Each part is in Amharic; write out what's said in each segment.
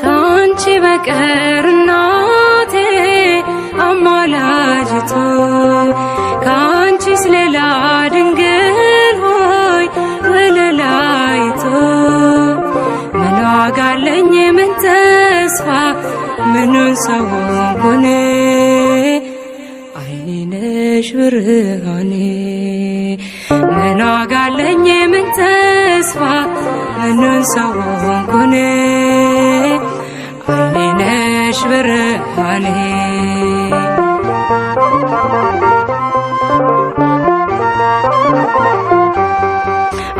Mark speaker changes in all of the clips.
Speaker 1: ካንቺ በቀር እናቴ አማላጅቱ ካንቺስ ሌላ ድንግል ሆይ ወለላይቱ ምን ዋጋ አለኝ ምን ተስፋ ምኑን ሰው ሆንኩኔ አይኔ ነሽ ብርሃኔ ምን ዋጋ አለኝ ምን ተስፋ ምኑን ሰው ሆንኩኔ አይኔ ነሽ ብርሃኔ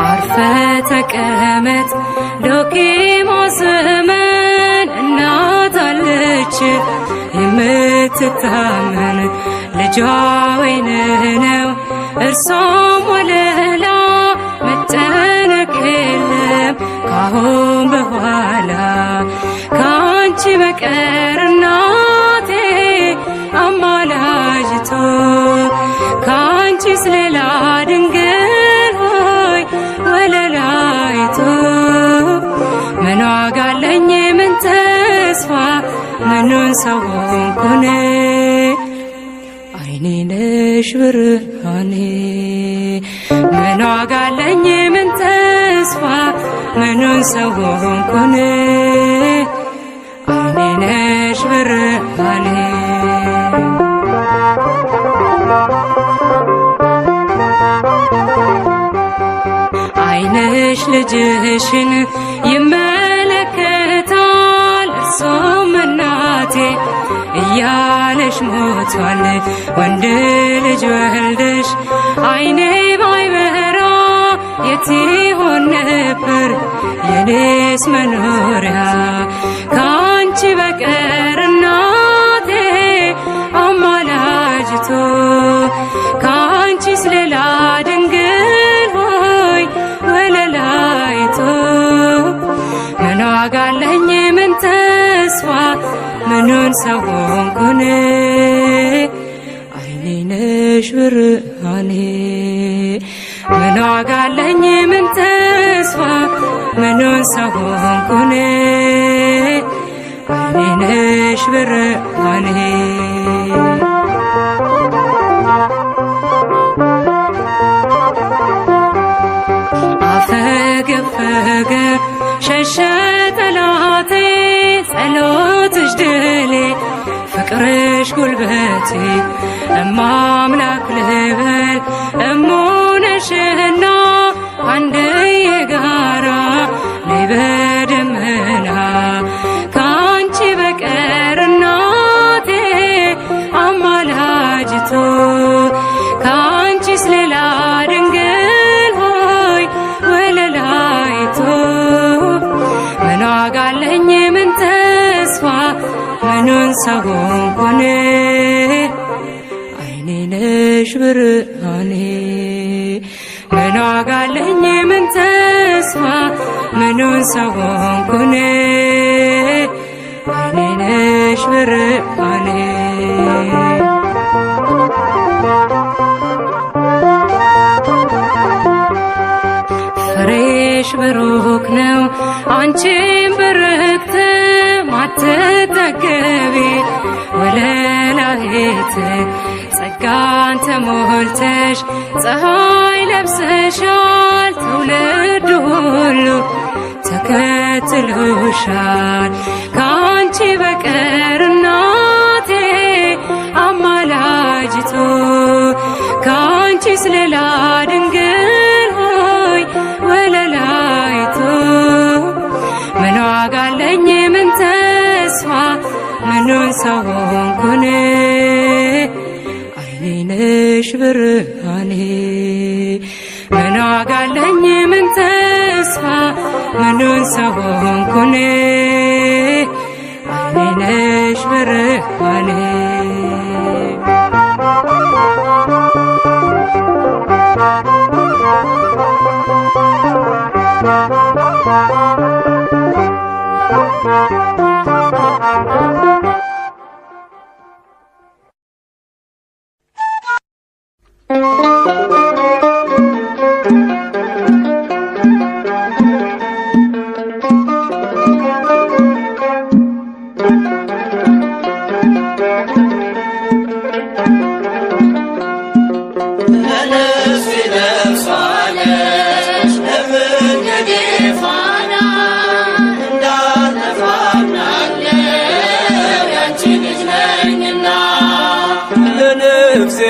Speaker 1: አርፈ ተቀመጥ ዶኪሞስ እመን እናት አለች የምትታመን ልጇ ወይን ነው እርሷም ወለላ መጨነቅ የለም ካሁን በኋላ ካንቺ በቀር እናቴ አማላጅቱ ካንቺስ ሌላ ድንግል ሆይ ወለላይቱ ምን ዋጋ አለኝ ምን ተስፋ ምኑን ሰው ሆንኩኔ አይኔ ነሽ ብርሃኔ ምን ዋጋ አለኝ ምን ተስፋ ምኑን ሰው ሆንኩኔ አይኔ ነሽ ብርሃኔ አይንሽ ልጅሽን ይመለከታል እርሱም እናቴ እያለሽ ሞቷል ወንድ ልጅ ወልደሽ አይኔ ባይበራ የት ይሆን ነበር የኔስ መኖሪያ ካንቺ በቀር እናቴ አማላጅቱ ካንቺስ ሌላ ድንግል ሆይ ወለላይቱ ምን ዋጋ አለኝ ምን ተስፋ ምኑን ሰው ሆንኩኔ አይኔ ነሽ ብርሃኔ ምን ዋጋ አለኝ ምን ተስፋ ምኑን ሰው ሆንኩኔ አይኔ ነሽ ብርሃኔ አፈገፈገ ሸሸ ጠላቴ ጸሎትሽ ድሌ ፍቅርሽ ጉልበቴ እማምላክ ልበል እሙነሽና አንድዬ ጋራ ነይ በደመና ካንቺ በቀር እናቴ አማላጅቱ ካንቺስ ሌላ ድንግል ሆይ ወለላይቱ ምን ዋጋ አለኝ ምን ተስፋ ምኑን ሰው ሆንኩኔ አይኔ ነሽ ብርሃኔ ምን ዋጋ አለኝ ምን ተስፋ ምኑን ሰው ሆንኩኔ አይኔ ነሽ ብርሃኔ ፍሬሽ ብሩክ ነው አንቺም ብርክት ማትጠገቢ ወለላይት ጸጋን ተሞልተሽ ፀሐይ ለብሰሻል ትውልድ ሁሉ ተከትሎሻል ካንቺ በቀር እናቴ አማላጅቱ ካንቺስ ሌላ ድንግል ሆይ ወለላይቱ ምን ዋጋ አለኝ ምን ተስፋ ምኑን ሰው ሆንኩኔ አይኔ ነሽ ብርሃኔ ምን ዋጋ አለኝ ምን ተስፋ ምኑን ሰው ሆንኩኔ አይኔ ነሽ ብርሃኔ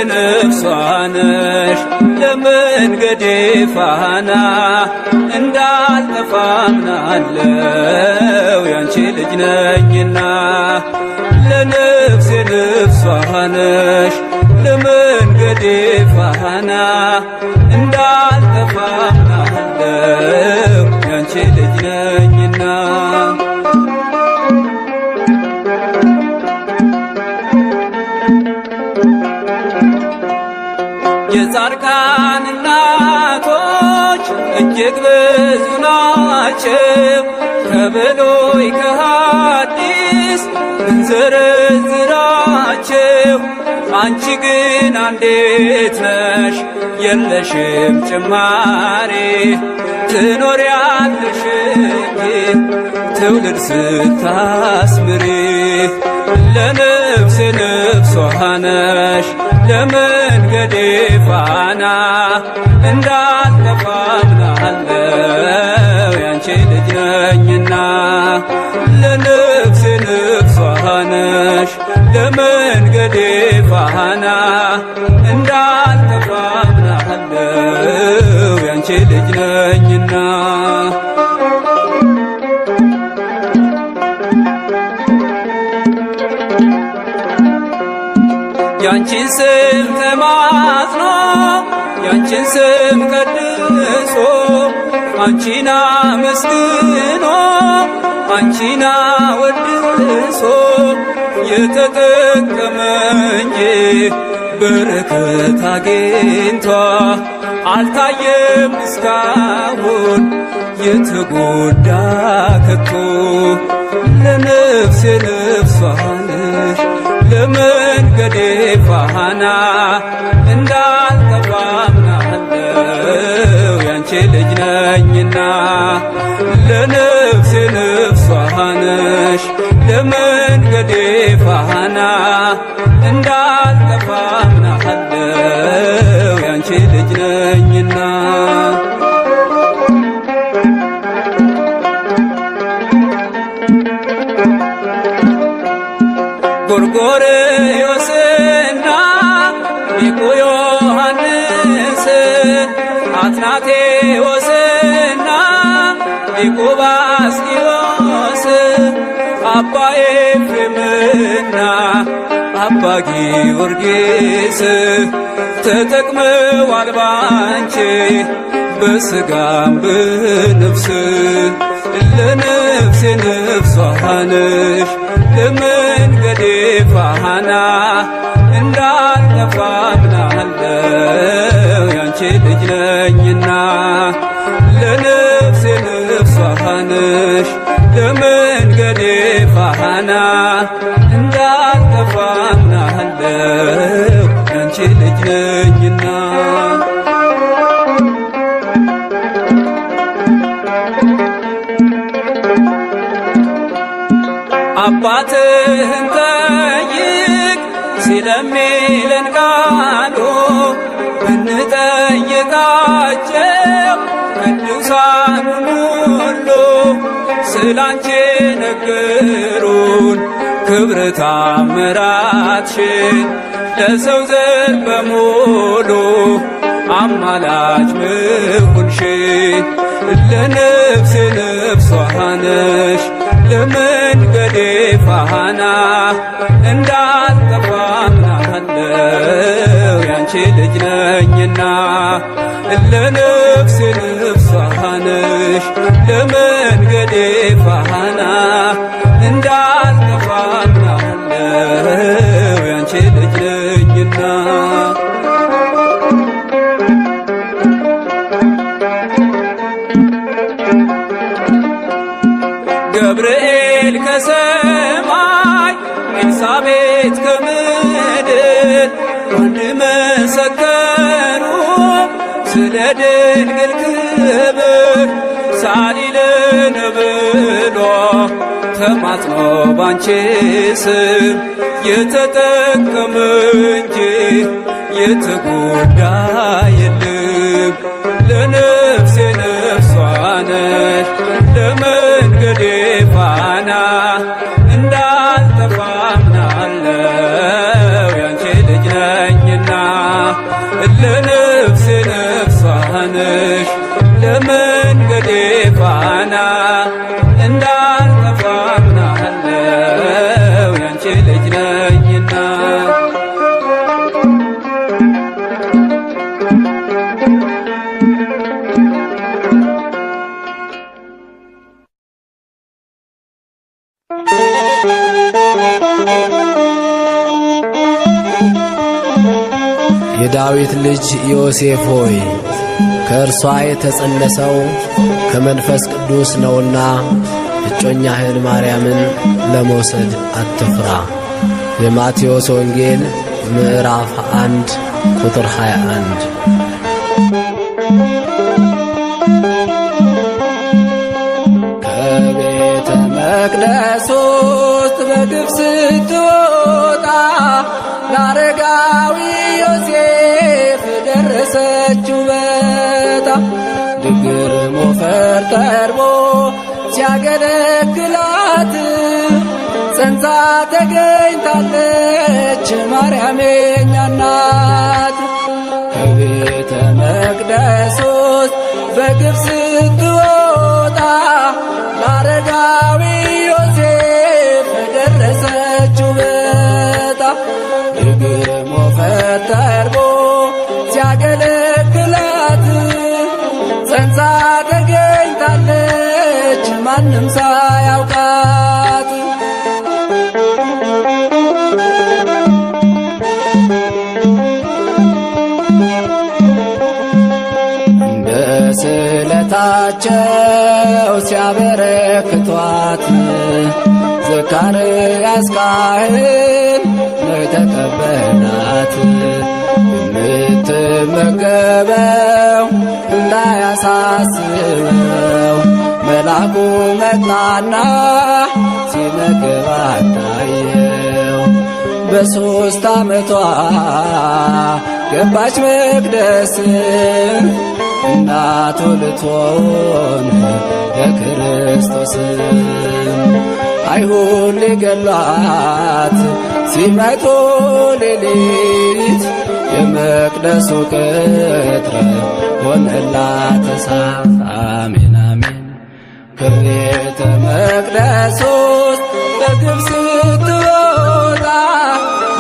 Speaker 2: ነፍሷ ነሽ ለመንገዴ ፋና እንዳልጠፋ አምናለው ያንቺ ልጅ ነኝና ለነፍሴ ነፍሷ ነሽ ለመንገዴ ፋና እንዳልጠፋ አምናለው ያንቺ ልጅ ነኝና የጻድቃን እናቶች እጅግ ብዙ ናቸው ከብሉይ ከሐዲስ ብንዘረዝራቸው አንቺ ግን አንዲት ነሽ የለሽም ጭማሪ ትኖሪያለሽ ትውልድ ስታስምሪ ለነፍሴ ነፍሷ ነሽ ለመንገዴ ፋና እንዳልጠፋ አምናለው ያንቺ ልጅ ነኝና ለነፍሴ ነፍሷ ነሽ ለመንገዴ ፋና እንዳልጠፋ አምናለው ያንቺ ልጅ ነኝና ያንቺን ስም ተማጽኖ ያንቺን ስም ቀድሶ አንቺን አመስግኖ አንቺን አወድሶ የተጠቀመ እንጂ በረከት አግኝቷ አልታየም እስካሁን የተጎዳ ከቶ ለነፍሴ ነፍሷ ነሽ ለመንገዴ ፋና እንዳልጠፋ አምናለው ያንቺ ልጅ ነኝና ለነፍሴ ነፍሷ ነሽ ለመንገዴ ፋና እንዳልጠፋ አምናለው ያንቺ ልጅ ነኝና ጎርጎርዮስና ሊቁ ዮሐንስ አትናቴዎስና ሊቁ ባስልዮስ አባ ኤፍሬምና አባ ጊዮርጊስ ተጠቅመዋል ባንቺ በሥጋም በነፍስ ለነፍሴ ነፍሷ ነሽ ለመንገዴ ፋና እንዳልጠፋ አምናለው ያንቺ ልጅ ነኝና ለነፍሴ ነፍሷ ነሽ ለመንገዴ ፋና እንዳልጠፋ አምናለው ያንቺ ልጅ ነኝና አባትህን ጠይቅ ሲለሚለን ቃሉ ብንጠይቃቸው ቅዱሳኑን ሁሉ ስላንቺ ነገሩን ክብር ታምራትሽን ለሰው ዘር በሙሉ አማላጅ ምሁንሽን ለነፍሴ ነፍሷ ነሽ ለመንገዴ ፋና እንዳልጠፋ አምናለው ያንቺ ልጅ ነኝና ለነፍሴ ነፍሷ ነሽ ለመንገዴ ፋና እንዳልጠፋ አምናለው ያንቺ ልጅ ነኝና ገብርኤል ከሰማይ ኤልሳቤጥ ከምድር አንድ መሰከሩ ስለ ድንግል ክብር ሳሊለነ ብሎ ተማጽኖ ባንቺ ስም የተጠቀመ እንጂ የተጎዳ የለም። ለነፍሴ ነፍሷ ነሽ ለመንገዴ ፋና እንዳልጠፋ አምናለው ያንቺ ልጅ ነኝና። ለነፍሴ ነፍሷ ነሽ ለመንገዴ ፋና እንዳልጠፋ አምናለው ያንቺ ልጅ ነኝና።
Speaker 3: የዳዊት ልጅ ዮሴፍ ሆይ ከእርሷ የተጸነሰው ከመንፈስ ቅዱስ ነውና እጮኛህን ማርያምን ለመውሰድ አትፍራ። የማቴዎስ ወንጌል ምዕራፍ 1 ቁጥር 21። ከቤተ መቅደስ ውስጥ በግፍ ስትወጣ ለአረጋዊ ዮሴፍ ደረሰችው በታ። ድግር ሞፈር ተርቦ ሲያገለግላት ጸንሳ ተገኝታለች ማርያም የኛ እናት። ከቤተ መቅደስ ውስጥ በግፍ ስትወጣ ለአረጋዊ ዮሴፍ ደረሰችው በታ። ድግር ሞፈር ተርቦ ሲያገለግላት ጸንሳ ተገኝታለች ማንም ሳያውቃት። እንደ ስለታቸው ሲያበረክቷት ዘካርያስ ካህን ነው ተቀበላት። የምትመገበው እንዳያሳስበው መልአኩ መጣና ሲመግባት ታየው። በ3 ዓመቷ ገባች መቅደስ እናቱ ልትሆን ለክርስቶስ። አይሁድ ሊገሏት ሲመጡ ሌሊት የመቅደሱ ቅጥር ሆነላት እሳት። አሜን አሜን። ከቤተ መቅደስ ውስጥ በግፍ ስትወጣ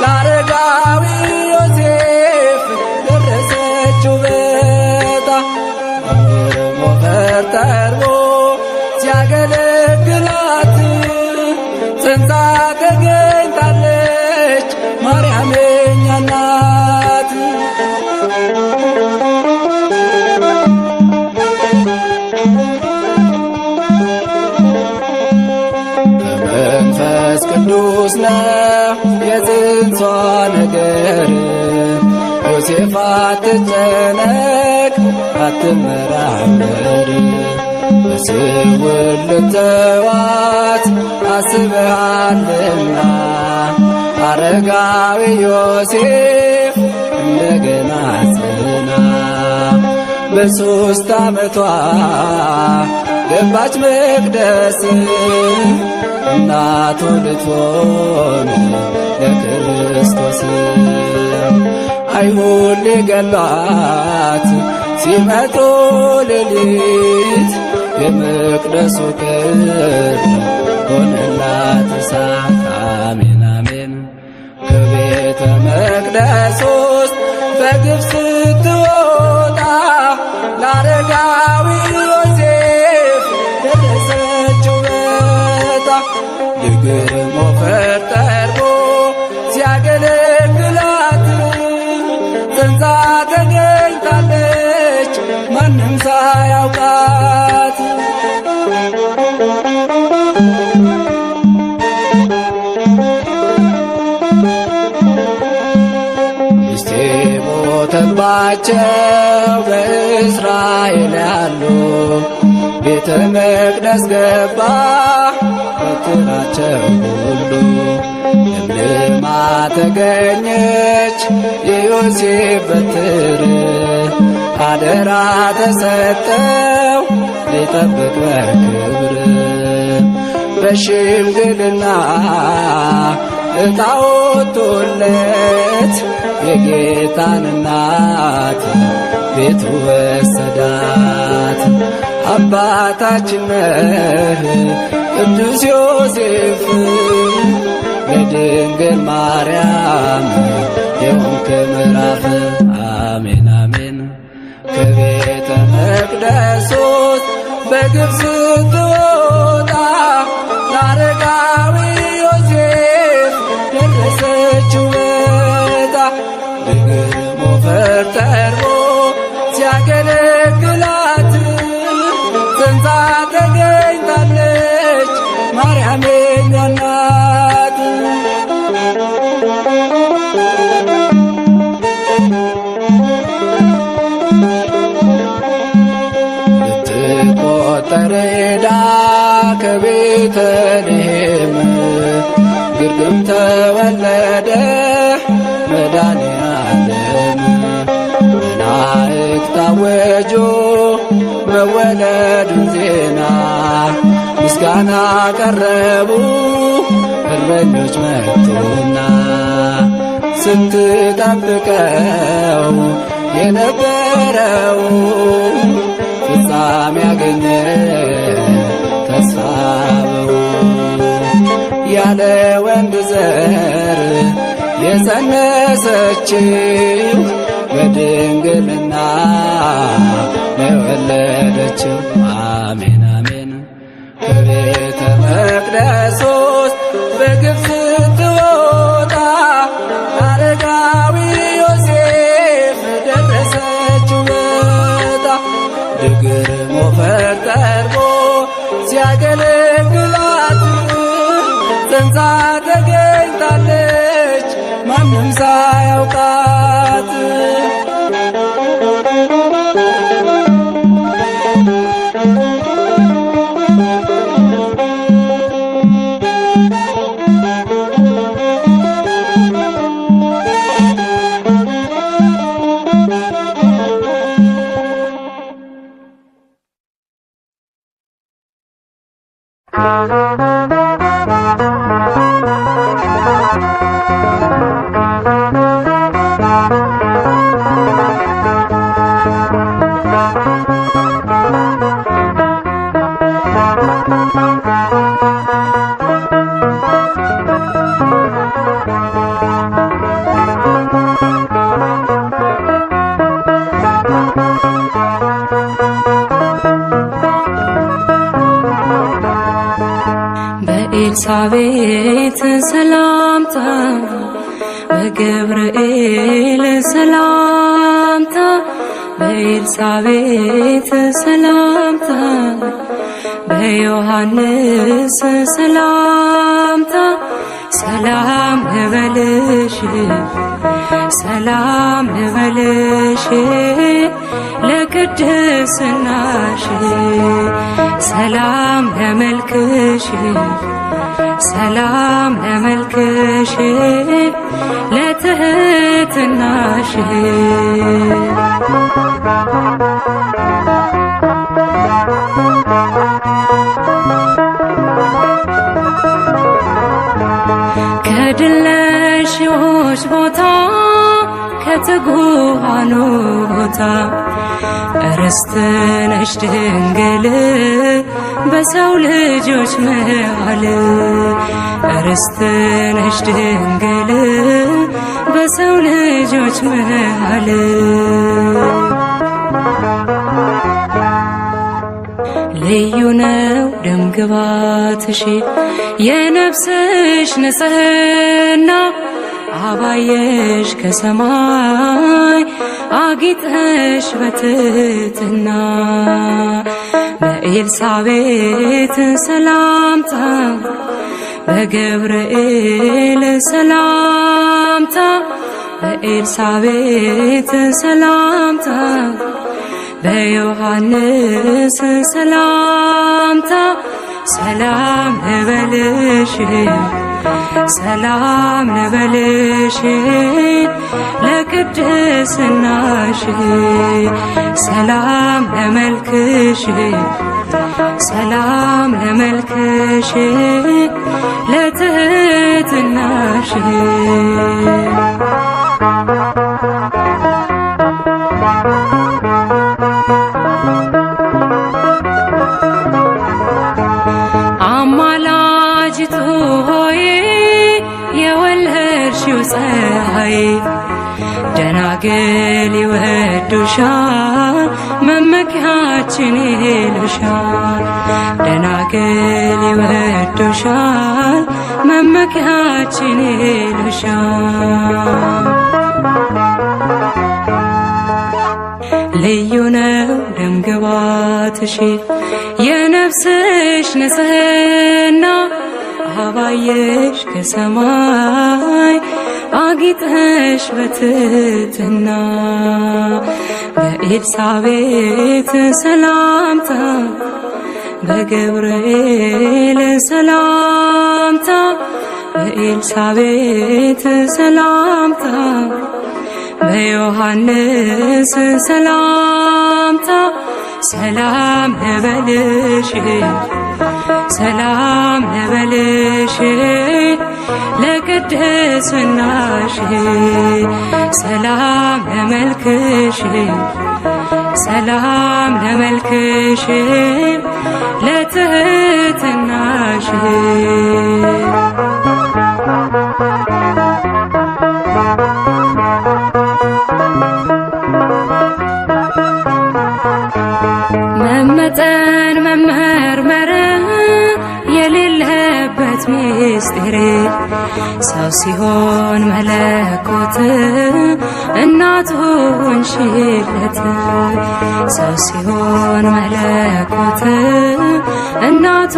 Speaker 3: ለአረጋዊ ዮሴፍ ደረሰችው በታ። ሞፈር ተርቦ ሲያገለግላት ጸንሳ ተገኝታለች ማርያም የኛ እናት። ከመንፈስ ቅዱስ ነው የጽንሷ ነገር። ዮሴፍ አትጨነቅ አትመራመር። በስውር ልተዋት አስበሃልና አረጋዊ ዮሴፍ እንደገና ጽና። በ3 ዓመቷ ገባች መቅደስ እናቱ ልትሆን ለክርስቶስ። አይሁድ ሊገሏት ሲመጡ ሌሊት የመቅደሱ ቅጥር ሆነላት እሳት። አሜን አሜን። ከቤተ መቅደስ ውስጥ በግፍ ስትወጣ ለአረጋዊ ዮሴፍ ደረሰችው በታ። ድግር ሞፈር ተርቦ ሲያገለግላት ጸንሳ ተገኝታለች ማንም ሳያውቃት። ሚስቴ ሞተባቸው በእስራኤል ያሉ ቤተ መቅደስ ገባ በትራቸው ሁሉ ለምልማ ተገኘች የዮሴፍ በትር አደራ ተሰጠው ሊጠብቅ በክብር በሽምግልና ዕጣ ወጥቶለት የጌታን እናት ቤቱ ወሰዳት። አባታችን ነህ ቅዱስ ዮሴፍ ለድንግል ማርያም የሆንክ ምዕራፍ አሜን አሜን። ከቤተ መቅደስ በግብፅ ስትወጣ ለአረጋዊ ዮሴፍ ደረሰችው ዕጣ ድንግል ሞፈር ጠርቦ ሲያገለግላት ጸንሳ ተገኝታለች ማርያም የእኛ እናት። ልትቆጠር ሄዳ ከቤተልሔም ግርግም ተወለደ መድኃኔዓለም መላእክት አወጁ መወለዱን ዜና ምስጋና ቀረቡ እረኞች መጡና ስትጠብቀው የነበረው ፍጻሜ ያገኘ ተስፋው ያለ ወንድ ዘር የጸነሰችው በድንግልና ለወለደችው አሜን አሜን። ከቤተ መቅደስ በግብፅ ስትወጣ አረጋዊ ዮሴፍ ደረሰችው ዕጣ ድንግል ሞፈር ጠርቦ ሲያገለግላት ጸንሳ ተገኝታለች ማንም ሳያውቃት።
Speaker 1: በኤልሳቤጥ ሰላምታ በገብርኤል ሰላምታ በኤልሳቤጥ ሰላምታ በዮሐንስ ሰላምታ ሰላም ልበልሽ ሰላም ልበልሽ ለቅድስናሽ ሰላም ለመልክሽ ሰላም ለመልክሽ ለትህትናሽ ከድለሽዎች ቦታ ከትጉሃኑ ቦታ ርስት ነሽ ድንግል በሰው ልጆች መሃል ርስት ነሽ ድንግል በሰው ልጆች መሃል ልዩ ነው ደምግባትሽ የነፍስሽ ንጽሕና አባየሽ ከሰማይ አጊጠሽ በትሕትና በኤልሳቤጥ ሰላምታ በገብርኤል ሰላምታ በኤልሳቤጥ ሰላምታ በዮሐንስ ሰላምታ ሰላም ልበልሽ ሰላም ልበልሽ ለቅድስናሽ ሰላም ለመልክሽ ሰላም ለመልክሽ ለትህትናሽ አማላጅቱ ሆይ የወለድሽው ፀሐይ ደናግል ይወዱሻል መመኪያችን ይሉሻል ደናግል ይወዱሻል መመኪያችን ይሉሻል ልዩ ነው ደምግባትሽ የነፍስሽ ንጽሕና አባየሽ ከሰማይ አጊጠሽ በትሕትና በኤልሳቤጥ ሰላምታ በገብርኤል ሰላምታ በኤልሳቤጥ ሰላምታ በዮሐንስ ሰላምታ ሰላም ልበልሽ ሰላም ልበልሽ ለቅድስናሽ ሰላም ለመልክሽ ሰላም ለመልክሽ ለትህትናሽ መመጠን መመርመር የሌለበት ምስጢር ሰው ሲሆን መለኮት እናቱ ሆንሽለት ሰው ሲሆን መለኮት እናቱ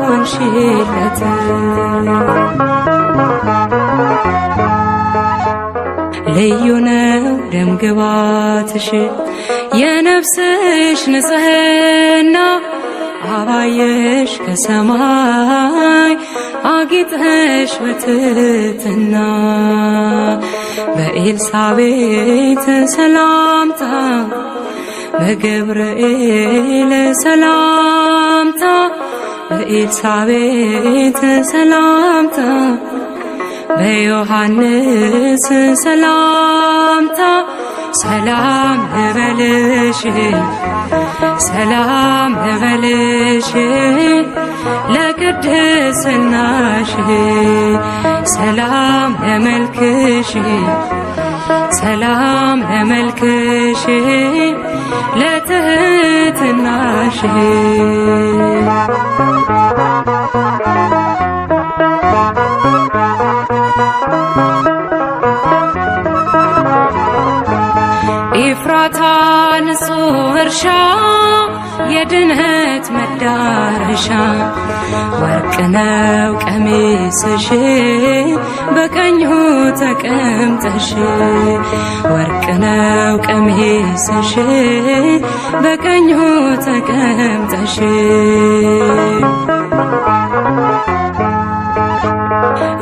Speaker 1: ሆንሽለት ልዩ ነው ደምግባትሽ የነፍስሽ ንጽሕና አባየሽ ከሰማይ አጊጠሽ በትሕትና በኤልሳቤጥ ሰላምታ በገብርኤል ሰላምታ በኤልሳቤጥ ሰላምታ በዮሐንስ ሰላምታ ሰላም ልበልሽ ሰላም ልበልሽ ለቅድስናሽ ሰላም ለመልክሽ ሰላም ለመልክሽ ለትህትናሽ ኤፍራታ ንጹሕ እርሻ የድነት መዳረሻ ወርቅ ነው ቀሚስሽ በቀኙ ተቀምጠሽ ወርቅ ነው ቀሚስሽ በቀኙ ተቀምጠሽ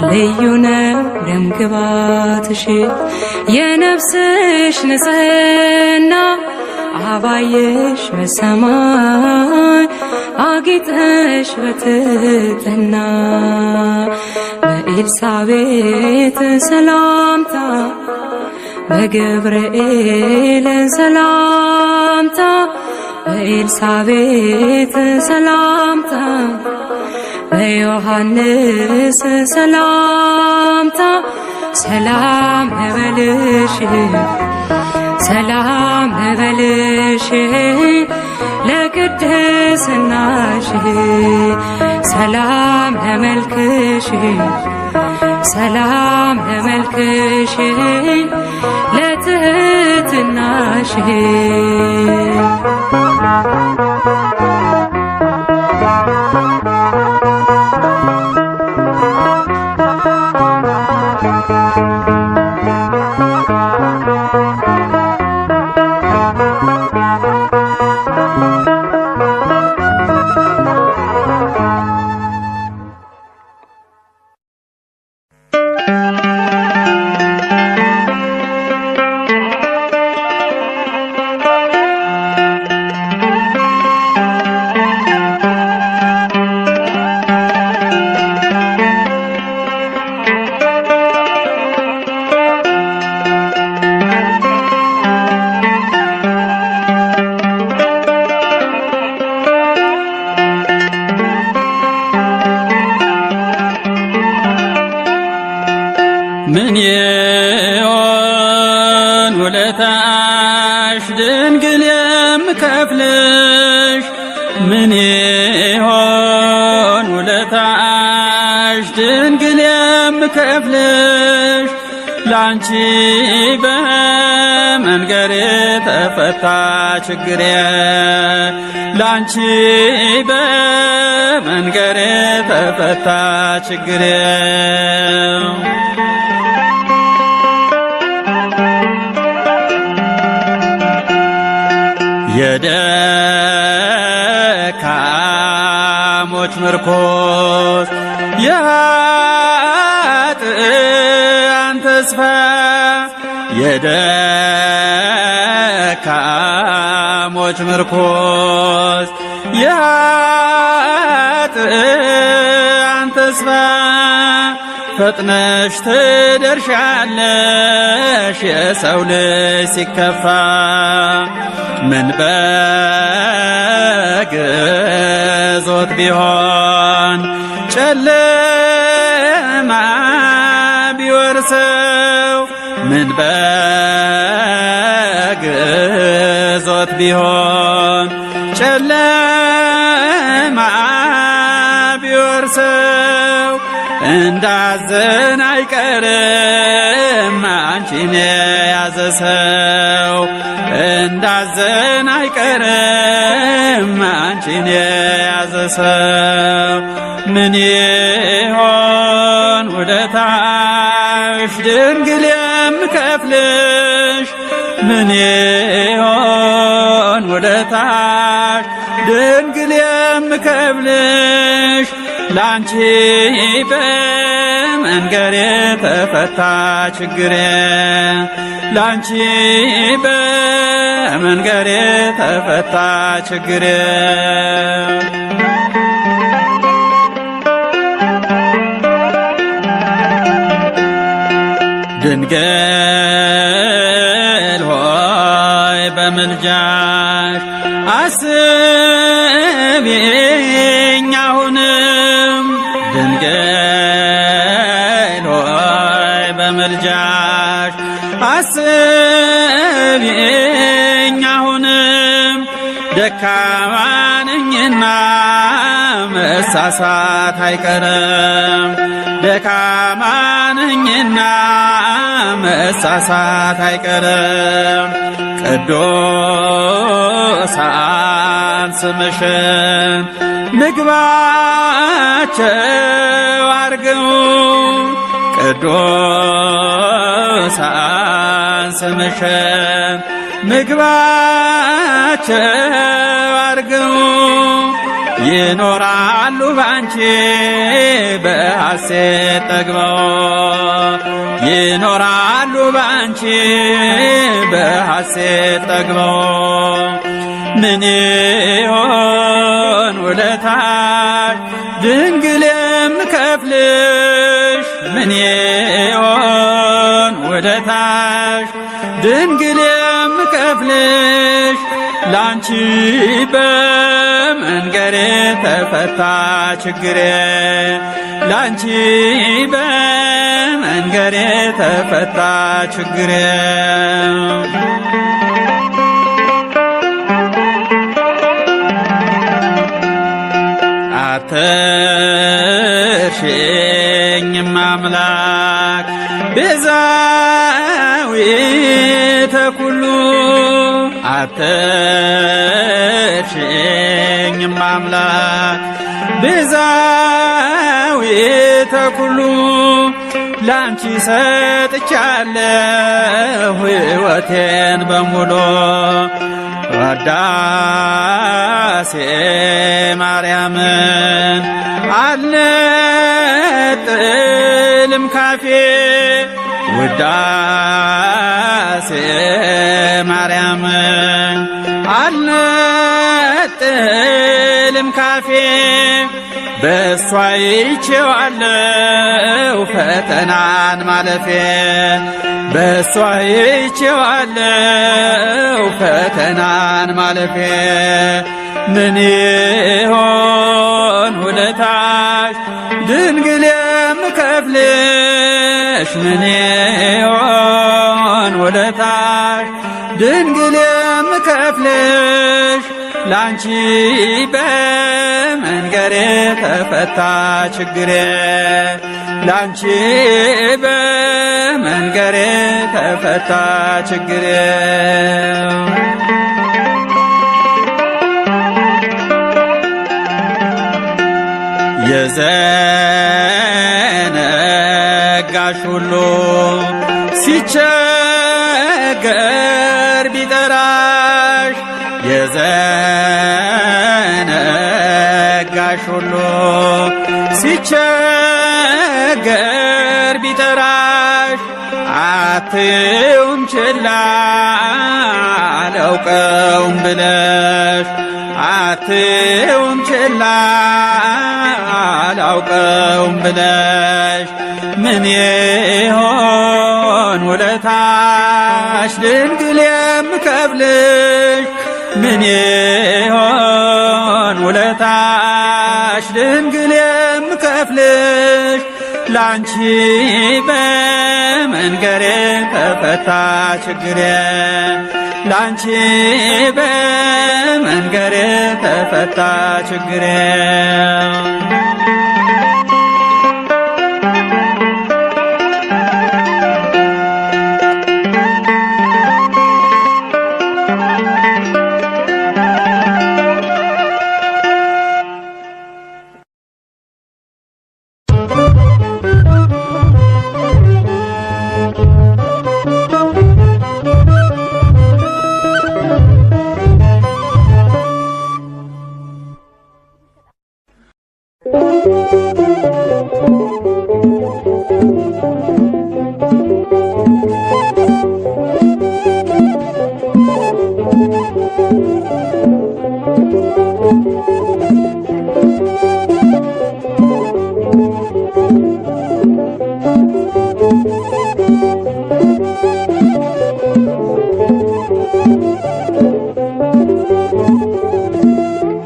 Speaker 1: ልዩ ነው ደምግባትሽ የነፍስሽ ንጽሕና አባየሽ በሰማይ አጊጠሽ በትሕትና በኤልሳቤጥ ሰላምታ በገብርኤል ሰላምታ በኤልሳቤጥ ሰላምታ በዮሐንስ ሰላምታ ሰላም ልበልሽ ሰላም ልበልሽ ለቅድስናሽ ሰላም ለመልክሽ ሰላም ለመልክሽ ለትህትናሽ
Speaker 2: ምን ይሆን ውለታሽ ድንግል የምከፍልሽ? ምን ይሆን ውለታሽ ድንግል የምከፍልሽ? ላንቺ በመንገሬ ተፈታ ችግሬ፣ ላንቺ በመንገሬ ተፈታ ችግሬ። የደካሞች ምርኮስ የኃጥአን ተስፋ፣ የደካሞች ምርኮስ የኃጥአን ተስፋ፣ ፈጥነሽ ትደርሻለሽ የሰው ልጅ ሲከፋ። ምን በግዞት ቢሆን ጨለማ ቢወርሰው፣ ምን በግዞት ቢሆን ጨለማ ቢወርሰው፣ እንዳዘን አይቀርም አንቺን የያዘ ሰው፣ እንዳዘን አይቀርም አንቺን የያዘ ሰው። ምን ይሆን ውለታሽ ድንግል የምከፍልሽ? ምን ይሆን ውለታሽ ድንግል የምከፍልሽ? ላንቺ በመንገሬ ተፈታ ችግሬ፣ ላንቺ በመንገሬ ተፈታ ችግሬ። ድንግል ሆይ በምልጃሽ አስቢኝ አሁንም፣ ድንግል ሆይ በምልጃሽ አስቢኝ አሁንም። ደካማ ነኝና መሳሳት አይቀርም፣ ደካማ ነኝና መሳሳት አይቀርም። ቅዱሳን ስምሽን ምግባቸው አርገው፣ ቅዱሳን ስምሽን ምግባቸው አርገው፣ ይኖራሉ ባንቺ በሐሴት ጠግበው፣ ይኖራሉ ባንቺ በሐሴት ጠግበው። ምን ይሆን ውለታሽ ድንግል የምከፍልሽ? ምን ይሆን ውለታሽ ድንግል የምከፍልሽ? ላንቺ በመንገሬ ተፈታ ችግሬ፣ ላንቺ በመንገሬ ተፈታ ችግሬ። አትርሽኝም አምላክ ቤዛዊተ ኩሉ፣ አትርሽኝም አምላክ ቤዛዊተ ኩሉ። ላንቺ ሰጥቻለሁ ሕይወቴን በሙሉ፣ ውዳሴ ማርያምን አልነጥልም ካፌ፣ ውዳሴ ማርያምን አልነጥልም ካፌ። በእሷ ይቼዋለሁ ፈተናን ማለፌ፣ በእሷ ይቼዋለሁ ፈተናን ማለፌ። ምን ይሆን ውለታሽ ድንግል የምከፍልሽ? ነሽ ምን ይሆን ውለታሽ ድንግል የምከፍልሽ ላንቺ በመንገሬ ተፈታ ችግሬ ላንቺ በመንገሬ ተፈታ ችግሬ የዘነጋሽ ሁሉ ሲቸገር ቢጠራሽ የዘነጋሽ ሁሉ ሲቸገር ቢጠራሽ አትዩም ችላ አላውቀውም ብለሽ አትዩም ችላ አላውቀውም ብለሽ ምን ይሆን ውለታሽ ድንግል የምከፍልሽ ምን ይሆን ውለታሽ ድንግል የምከፍልሽ ላንቺ በመንገሬ ተፈታ ችግሬ ላንቺ በመንገሬ ተፈታ ችግሬ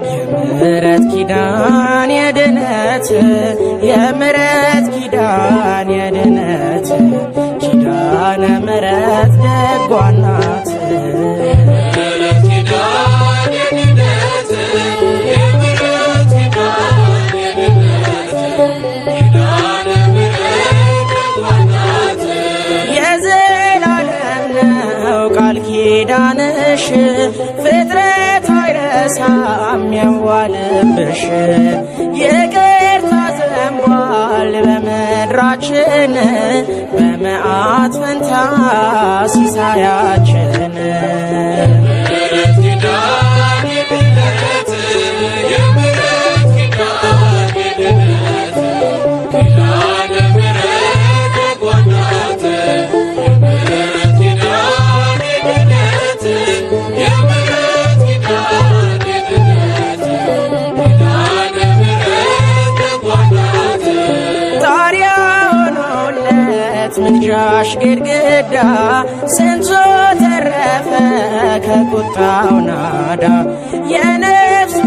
Speaker 3: የምሕረት ኪዳን የድነት የምሕረት ኪዳን የድነት ኪዳነ ምሕረት ደጓ ናት የዘላለም ነው ቃል ኪዳንሽ ፍጥረት አይረሳም የዋለብሽ ይቅርታ ዘንቧል በምድራችን በመዓት ፈንታ ሲሳያችን ምልጃሽ ግድግዳ ስንቱ ተረፈ ከቁጣው ናዳ የነፍሱ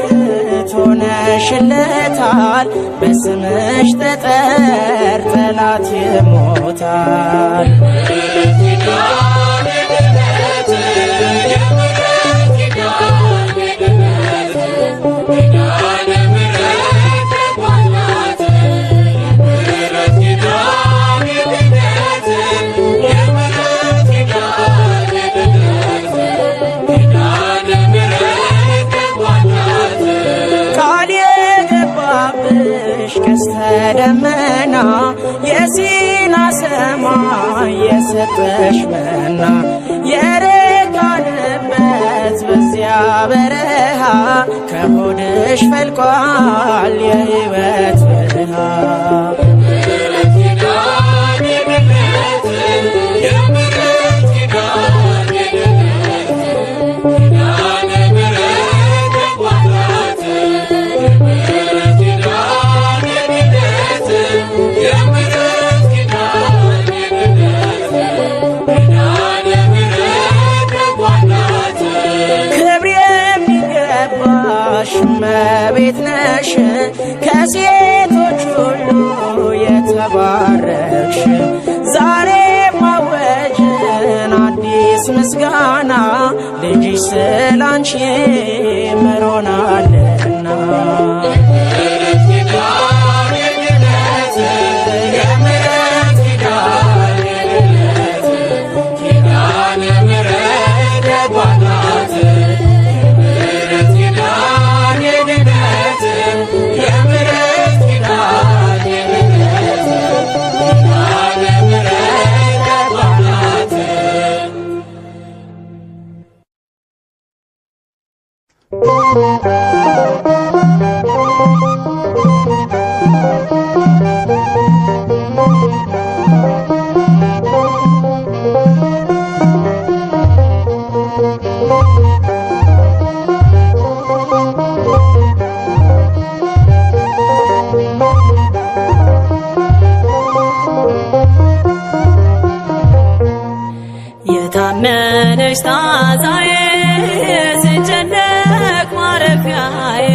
Speaker 3: ትምክህት ሆነሽለታል በስምሽ ጠጠር ጠላት ይሞታል ቀስተ ደመና የሲና ሰማይ የሰጠሽ መና የረካንበት በዚያ በረሃ ከሆድሽ ፈልቋል የሕይወት ብርሃን እመቤት ነሽ ከሴቶች ሁሉ የተባረክሽ ያዳንሽ ምሮናልና
Speaker 1: የታመነሽ ታዛዬ ስጨነቅ ማረፊያዬ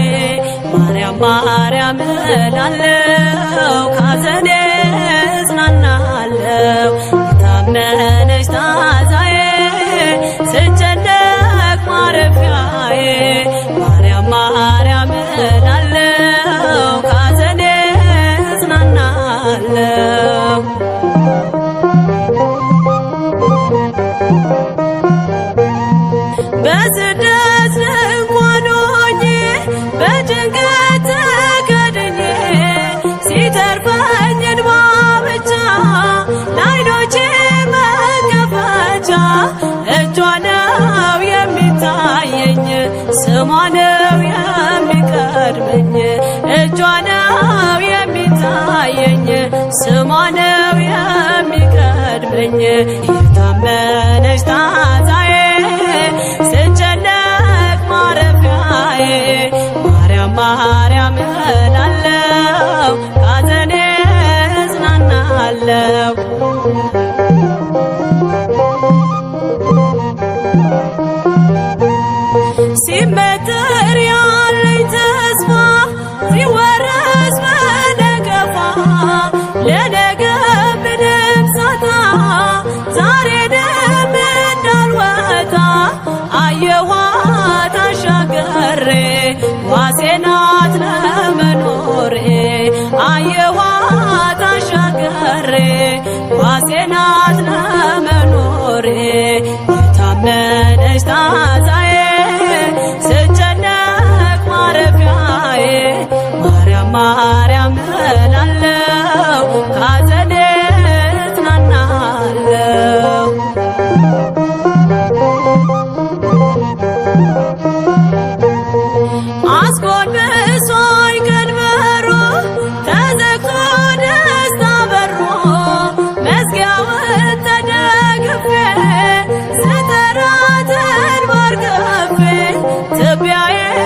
Speaker 1: ማርያም ማርያም እላለሁ ካዘኔ እጽናናለሁ። የታመነሽ ታዛዬ ስጨነቅ ማረፊያዬ ማርያም ማርያም እላለሁ ካዘኔ እጽናናለሁ። በስደት እንኳን ሆኜ በጭንቀት ተከድኜ ሲተርፈኝ እንባ ብቻ ለዓይኖቼ መከፈቻ እጇ ነው የሚታየኝ ስሟ ነው የሚቀድመኝ እጇ ነው የሚታየኝ ስሟ ነው የሚቀድመኝ የታመነች ታዛዬ ማርያም ማርያም እላለሁ ካዘኔ እጽናናለሁ። ሲመትር ያለኝ ተስፋ ሲወረስ በነቀፋ ለነገ ምንም ሳጣ ዛሬንም እንዳልወጣ አየኋት አሻገሬ ዋሴ ናት ለመኖሬ አየኋት አሻገሬ ዋሴ ናት ለመኖሬ የታመነች ታዛዬ ስጨነቅ ማረፊያዬ ማርያም ማርያም እላለሁ ካዘኔ እጽናናለሁ። አስጎንብሶኝ ቀንበሮ ተዘግቶ ደስታ በሮ መዝጊያውን ተደግፌ ስጠራትን ባርገፌ ትቢያዬን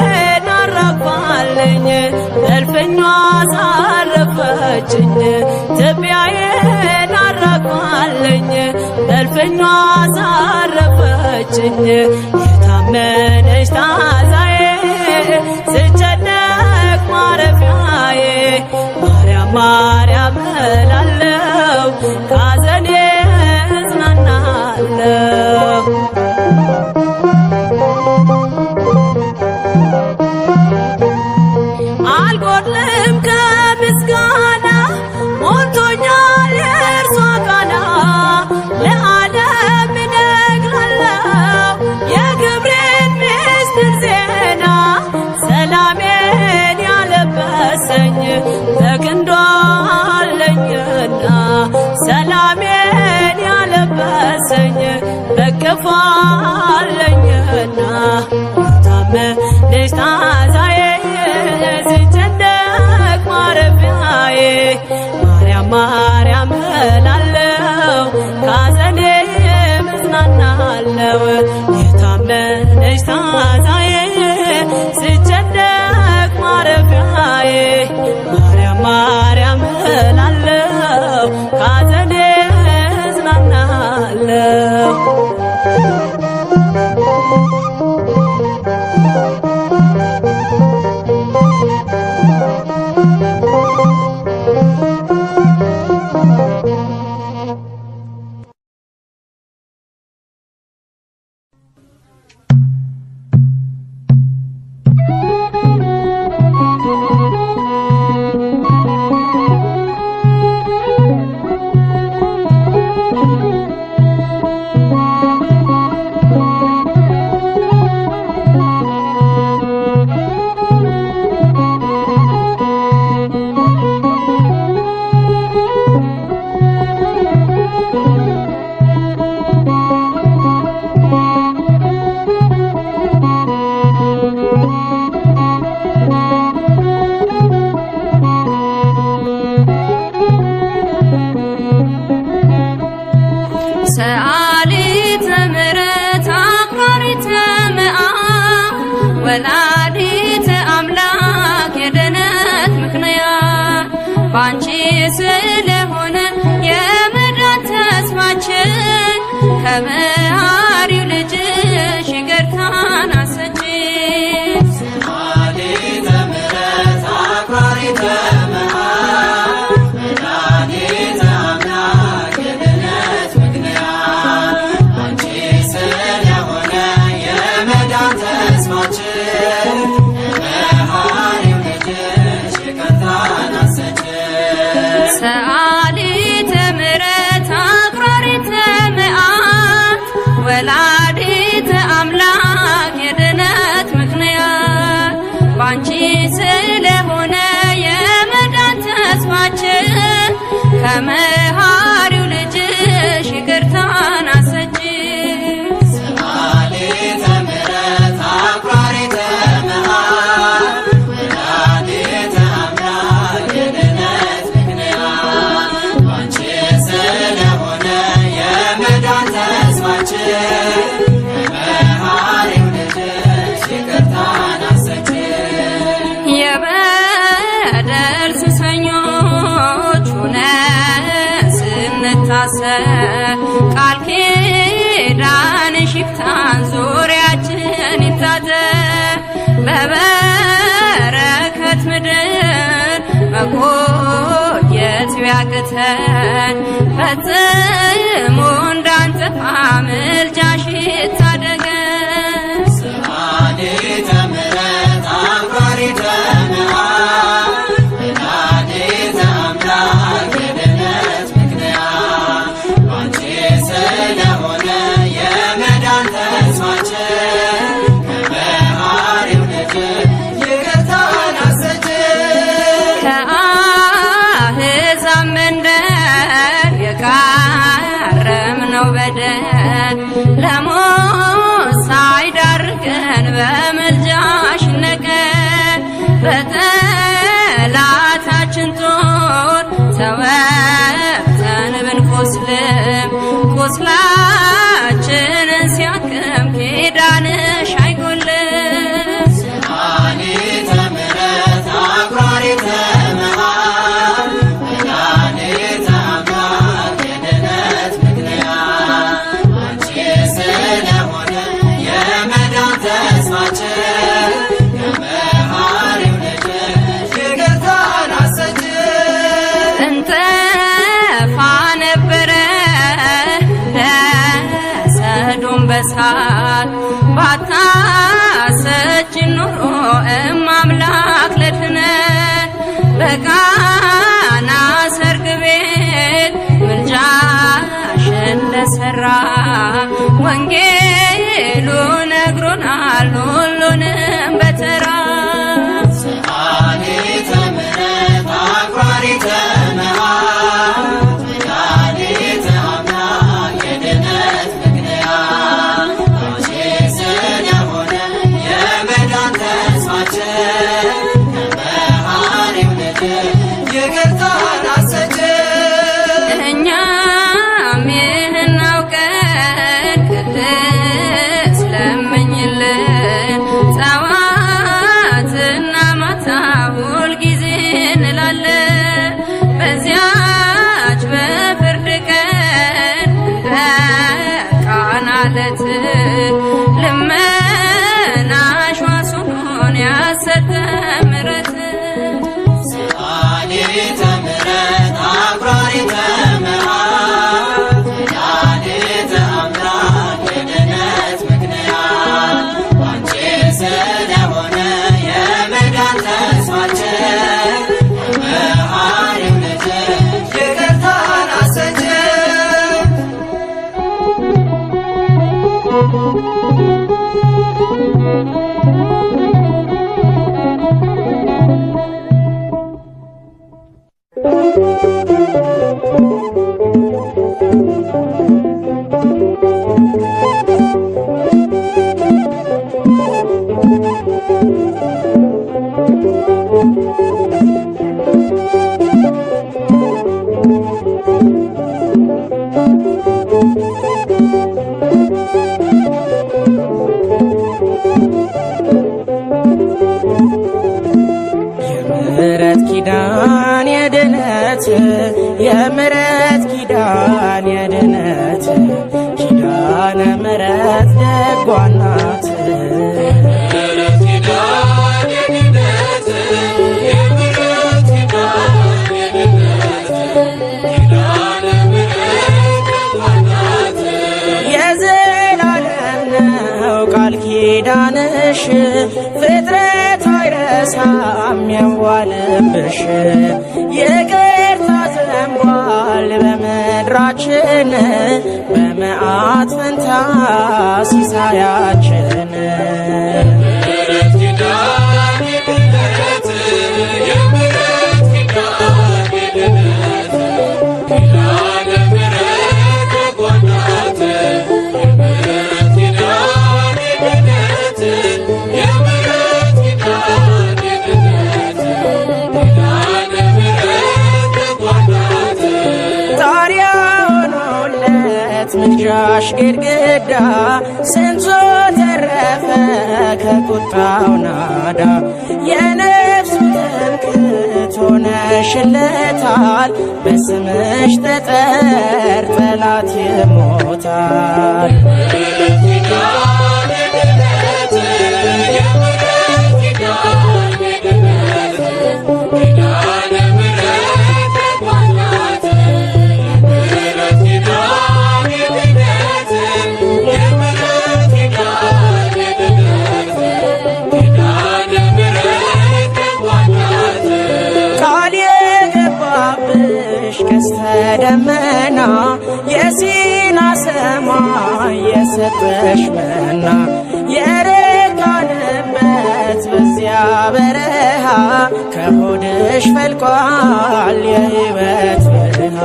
Speaker 1: አራግፋለኝ በእልፍኟ አሳረፈችኝ ትቢያዬን አራግፋለኝ በእልፍኟ አሳረፈችኝ የታመነች ታዛዬ ስጨነቅ ማረፊያዬ ማርያም ማርያም እላለሁ ካዘኔ እጽናናለሁ። አልጎድልም ከምስጋና ሞልቶኛል የእርሷ ቃና ለዓለም እነግራለሁ የክብሬን ምስጢር ዜና ሰላሜን ያለበሰኝ በክንዷ አለኝና ሰላሜን ያለበሰኝ በክፏ አለኝና የታመነች ታዛዬ ስጨነቅ ማረፊያዬ ማርያም ማርያም እላለሁ ካዘኔ እጽናናለሁ። የታመነች ታዛዬ ስጨነቅ ማረፊያዬ ማርያም ማርያም እላለሁ ካዘኔ እጽናናለሁ።
Speaker 4: ሰአሊተ ምሕረት አክባሪተ መዓት ወላዲተ አምላክ የድኅነት ምክንያት ባንቺ ስለሆነ የመዳን ተስፋችን ከመሐሪው ልጅሽ ይቅርታን አሰጪን።
Speaker 1: ሰአሊተ ምሕረት አክባሪተ መዓት ወላዲተ አምላክ የድኅነት ምክንያት ባንቺ ስለሆነ የመዳን ተስፋችን ከመሐሪው ልጅሽ ይቅርታን አሰጪን።
Speaker 4: ሰአሊተ ምሕረት አክባሪተ መዓት ወላዲተ አምላክ የድኅነት ምክንያት ባንቺ ስለሆነ የመዳን ተስፋችን ከመሐሪው ልጅሽ ይቅርታን አሰጪን።
Speaker 1: ሰአሊተ ምሕረት አክባሪተ መዓት ወላዲተ አምላክ የድኅነት ምክንያት ባንቺ ስለሆነ የመዳን ተስፋችን ከመሐሪው ልጅሽ ይቅርታን አሰጪን።
Speaker 4: የበደል ሱሰኞች ሆነን ስንታሰር ቃል ኪዳንሽ ይፍታን ዙሪያችን ይታጠር በበረከት ምድር መቆየት ቢያቅተን ፈጽሞ እንዳንጠፋ ምልጃሽ ይታደገን።
Speaker 1: ሰአሊተ ምሕረት አክባሪተ መዓት ወላዲተ አምላክ የድኅነት ምክንያት ባንቺ ስለሆነ የመዳን ተስፋችን ከመሐሪው ልጅሽ ይቅርታን አሰጪን።
Speaker 4: ከአሕዛብ መንደር የቃረምነው በደል ለሞት ሳይዳርገን በምልጃሽ ይነቀል። በጠላታችን ጦር ተወግተን ብንቆስልም ቁስላችንን ሲያክም ኪዳንሽ አይጎልም።
Speaker 1: ሰአሊተ ምሕረት አክባሪተ መዓት ወላዲተ አምላክ የድኅነት ምክንያት ባንቺ ስለሆነ የመዳን ተስፋችን ከመሐሪው ልጅሽ ይቅርታን አሰጪን።
Speaker 4: እንጠፋ ነበረ ለሰዶም በሳት ባታሰጪን ኖሮ እማምላክ ለድኅነት በቃና ሰርግ ቤት ምልጃሽ እንደሰራ ወንጌሉ ነግሮናል ሁሉንም በተራ።
Speaker 1: ሰአሊተ ምሕረት አክባሪተ መዓት ወላዲተ አምላክ የድኅነት ምክንያት ባንቺ ስለሆነ የመዳን ተስፋችን ከመሐሪው ልጅሽ ይቅርታን አሰጪን።
Speaker 4: እኛም ይህን አውቀን ቅድስት ለምኝልን ጸዋ
Speaker 3: የድነት ኪዳነ ምሕረት ደጓ ናት። የዘላለም ነው ቃል ኪዳንሽ ፍጥረት አይረሳም የዋልብሽ። ይቅርታ ዘንቧል በምድራችን በመዓት ፈንታ ሲሳያችን። ምልጃሽ ግድግዳ ስንቱ ተረፈ ከቁጣው ናዳ። የነፍሱ ትምክህት ሆነሽለታል በስምሽ ጠጠር ጠላት ይሞታል። ቀስተ ደመና የሲና ሰማይ የሰጠሽ መና የረካንበት በዚያ በረሃ ከሆድሽ ፈልቋል የሕይወት ብርሃ።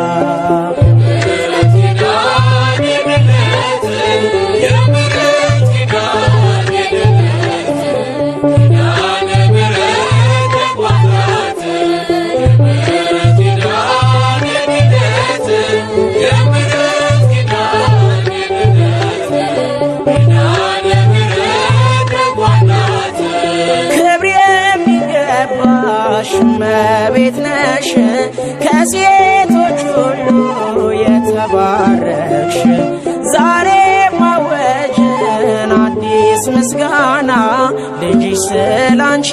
Speaker 3: እመቤት ነሽ ከሴቶች ሁሉ የተባረክሽ። ዛሬ ማወጅን አዲስ ምስጋና ልጅሽ ስላንቺ